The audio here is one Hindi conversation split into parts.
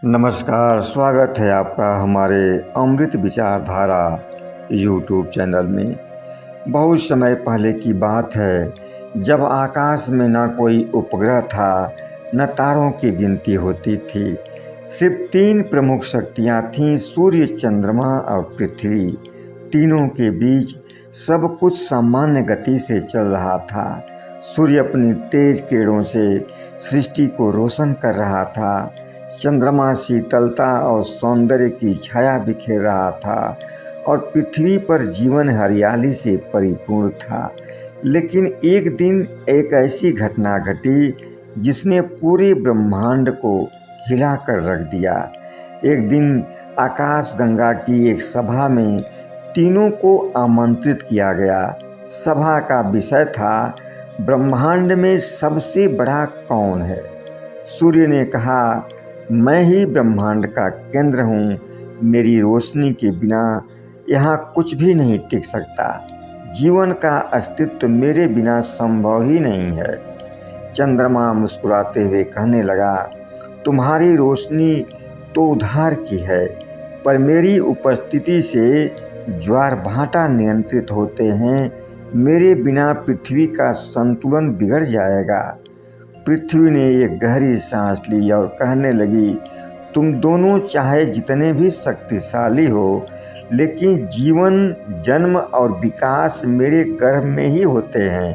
नमस्कार, स्वागत है आपका हमारे अमृत विचारधारा यूट्यूब चैनल में। बहुत समय पहले की बात है, जब आकाश में न कोई उपग्रह था, न तारों की गिनती होती थी। सिर्फ तीन प्रमुख शक्तियाँ थीं, सूर्य, चंद्रमा और पृथ्वी। तीनों के बीच सब कुछ सामान्य गति से चल रहा था। सूर्य अपनी तेज किरणों से सृष्टि को रोशन कर रहा था। चंद्रमा शीतलता और सौंदर्य की छाया बिखेर रहा था और पृथ्वी पर जीवन हरियाली से परिपूर्ण था। लेकिन एक दिन एक ऐसी घटना घटी जिसने पूरे ब्रह्मांड को हिलाकर रख दिया। एक दिन आकाशगंगा की एक सभा में तीनों को आमंत्रित किया गया। सभा का विषय था, ब्रह्मांड में सबसे बड़ा कौन है। सूर्य ने कहा, मैं ही ब्रह्मांड का केंद्र हूँ। मेरी रोशनी के बिना यहाँ कुछ भी नहीं टिक सकता। जीवन का अस्तित्व मेरे बिना संभव ही नहीं है। चंद्रमा मुस्कुराते हुए कहने लगा, तुम्हारी रोशनी तो उधार की है, पर मेरी उपस्थिति से ज्वार भाटा नियंत्रित होते हैं। मेरे बिना पृथ्वी का संतुलन बिगड़ जाएगा। पृथ्वी ने एक गहरी सांस ली और कहने लगी, तुम दोनों चाहे जितने भी शक्तिशाली हो, लेकिन जीवन, जन्म और विकास मेरे गर्भ में ही होते हैं।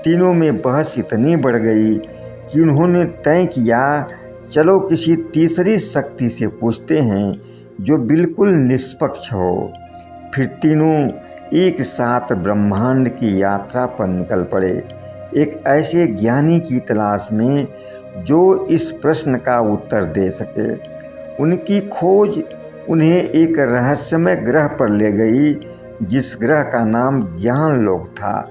तीनों में बहस इतनी बढ़ गई कि उन्होंने तय किया, चलो किसी तीसरी शक्ति से पूछते हैं जो बिल्कुल निष्पक्ष हो। फिर तीनों एक साथ ब्रह्मांड की यात्रा पर निकल पड़े, एक ऐसे ज्ञानी की तलाश में जो इस प्रश्न का उत्तर दे सके। उनकी खोज उन्हें एक रहस्यमय ग्रह पर ले गई, जिस ग्रह का नाम ज्ञानलोक था।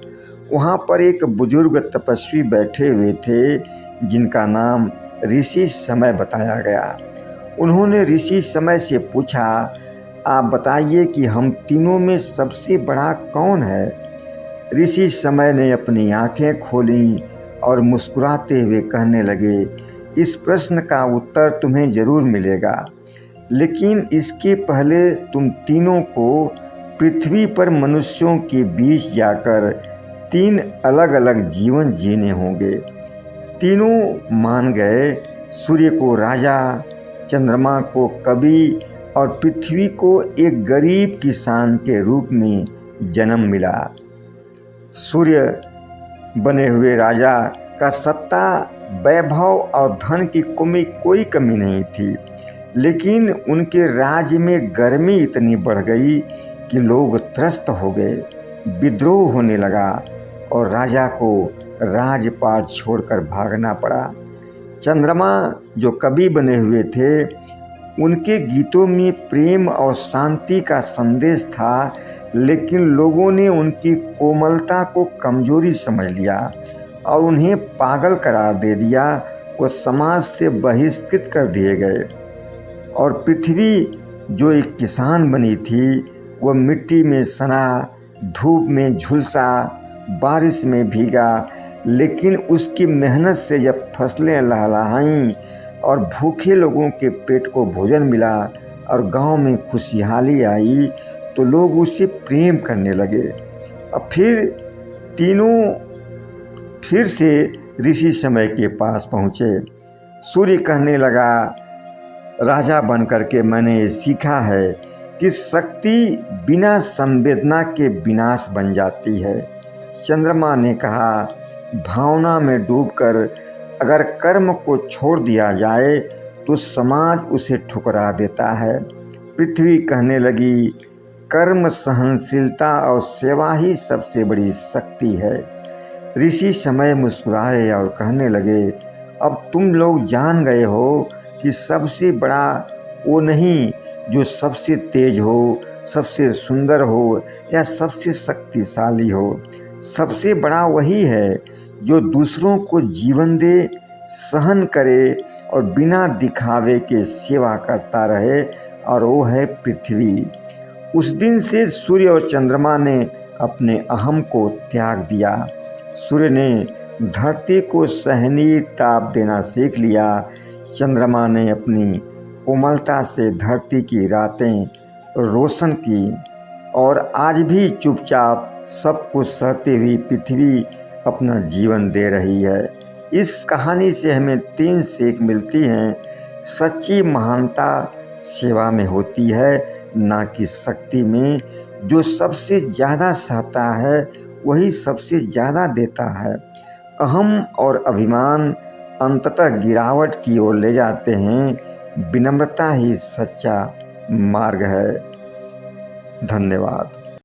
वहाँ पर एक बुजुर्ग तपस्वी बैठे हुए थे, जिनका नाम ऋषि समय बताया गया। उन्होंने ऋषि समय से पूछा, आप बताइए कि हम तीनों में सबसे बड़ा कौन है। ऋषि समय ने अपनी आंखें खोलीं और मुस्कुराते हुए कहने लगे, इस प्रश्न का उत्तर तुम्हें जरूर मिलेगा, लेकिन इसके पहले तुम तीनों को पृथ्वी पर मनुष्यों के बीच जाकर तीन अलग अलग जीवन जीने होंगे। तीनों मान गए। सूर्य को राजा, चंद्रमा को कवि और पृथ्वी को एक गरीब किसान के रूप में जन्म मिला। सूर्य बने हुए राजा का सत्ता, वैभव और धन की कोई कमी नहीं थी, लेकिन उनके राज्य में गर्मी इतनी बढ़ गई कि लोग त्रस्त हो गए। विद्रोह होने लगा और राजा को राजपाट छोड़कर भागना पड़ा। चंद्रमा जो कवि बने हुए थे, उनके गीतों में प्रेम और शांति का संदेश था, लेकिन लोगों ने उनकी कोमलता को कमजोरी समझ लिया और उन्हें पागल करार दे दिया। वो समाज से बहिष्कृत कर दिए गए। और पृथ्वी जो एक किसान बनी थी, वह मिट्टी में सना, धूप में झुलसा, बारिश में भीगा, लेकिन उसकी मेहनत से जब फसलें लहलहाईं और भूखे लोगों के पेट को भोजन मिला और गांव में खुशहाली आई, तो लोग उससे प्रेम करने लगे। अब फिर तीनों फिर से ऋषि समय के पास पहुँचे। सूर्य कहने लगा, राजा बन करके मैंने ये सीखा है कि शक्ति बिना संवेदना के विनाश बन जाती है। चंद्रमा ने कहा, भावना में डूबकर अगर कर्म को छोड़ दिया जाए तो समाज उसे ठुकरा देता है। पृथ्वी कहने लगी, कर्म, सहनशीलता और सेवा ही सबसे बड़ी शक्ति है। ऋषि समय मुस्कुराए और कहने लगे, अब तुम लोग जान गए हो कि सबसे बड़ा वो नहीं जो सबसे तेज हो, सबसे सुंदर हो या सबसे शक्तिशाली हो। सबसे बड़ा वही है जो दूसरों को जीवन दे, सहन करे और बिना दिखावे के सेवा करता रहे, और वो है पृथ्वी। उस दिन से सूर्य और चंद्रमा ने अपने अहम को त्याग दिया। सूर्य ने धरती को सहनीय ताप देना सीख लिया। चंद्रमा ने अपनी कोमलता से धरती की रातें रोशन की और आज भी चुपचाप सब कुछ सहती हुई पृथ्वी अपना जीवन दे रही है। इस कहानी से हमें 3 सीख मिलती हैं। सच्ची महानता सेवा में होती है, ना कि शक्ति में। जो सबसे ज़्यादा सहता है वही सबसे ज़्यादा देता है। अहम और अभिमान अंततः गिरावट की ओर ले जाते हैं। विनम्रता ही सच्चा मार्ग है। धन्यवाद।